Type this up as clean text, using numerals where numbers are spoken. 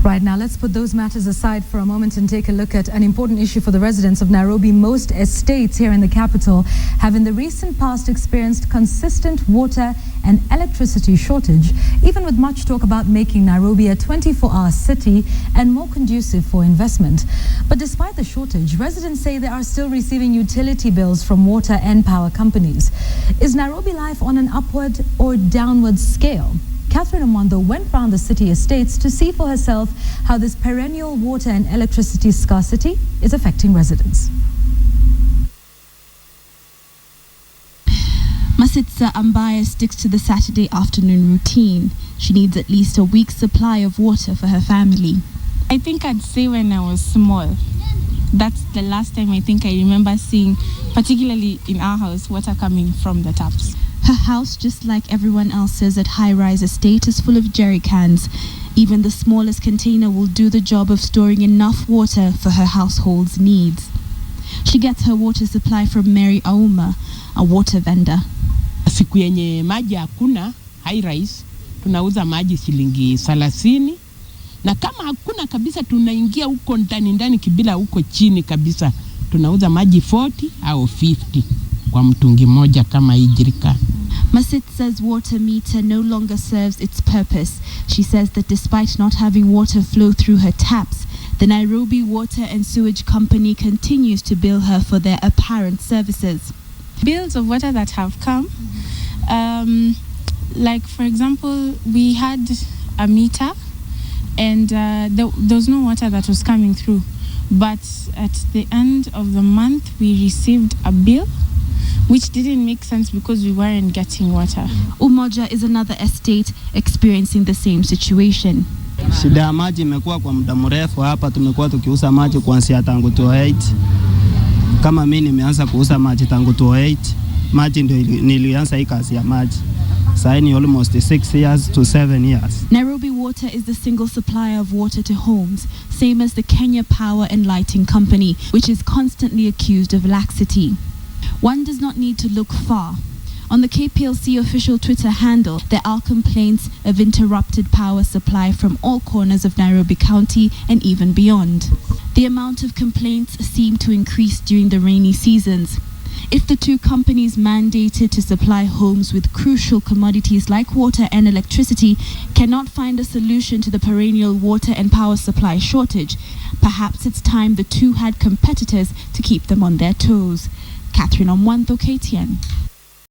Right, now let's put those matters aside for a moment and take a look at an important issue for the residents of Nairobi. Most estates here in the capital have in the recent past experienced consistent water and electricity shortage, even with much talk about making Nairobi a 24-hour city and more conducive for investment. But despite the shortage, residents say they are still receiving utility bills from water and power companies. Is Nairobi life on an upward or downward scale? Catherine Amwando went round the city estates to see for herself how this perennial water and electricity scarcity is affecting residents. Masitsa Ambaya sticks to the Saturday afternoon routine. She needs at least a week's supply of water for her family. I think I'd say when I was small. That's the last time I think I remember seeing, particularly in our house, water coming from the taps. Her house, just like everyone else's at high-rise estate, is full of jerry cans. Even the smallest container will do the job of storing enough water for her household's needs. She gets her water supply from Mary Auma, a water vendor. Siku yenye maji hakuna high-rise, tunauza maji shilingi 30. Na kama hakuna kabisa tunaingia huko ndani kibila huko chini kabisa. Tunauza maji 40 au 50 kwa mtungi moja kama hijirika. Masitsa's water meter no longer serves its purpose. She says that despite not having water flow through her taps, the Nairobi Water and Sewage Company continues to bill her for their apparent services. Bills of water that have come, like for example, we had a meter and there was no water that was coming through. But at the end of the month, we received a bill which didn't make sense because we weren't getting water. Umoja is another estate experiencing the same situation. Shida ya maji imekuwa kwa muda mrefu hapa, tumekuwa tukiuza maji kuanzia tangu 2008. Kama mimi nimeanza kuuza maji tangu 2008, maji ndio nilianza hii kazi ya maji. Sasa ni almost 6 years to 7 years. Nairobi Water is the single supplier of water to homes, same as the Kenya Power and Lighting Company, which is constantly accused of laxity. One does not need to look far. On the KPLC official Twitter handle, there are complaints of interrupted power supply from all corners of Nairobi County and even beyond. The amount of complaints seem to increase during the rainy seasons. If the two companies mandated to supply homes with crucial commodities like water and electricity cannot find a solution to the perennial water and power supply shortage, perhaps it's time the two had competitors to keep them on their toes. Catherine Amwando, KTN.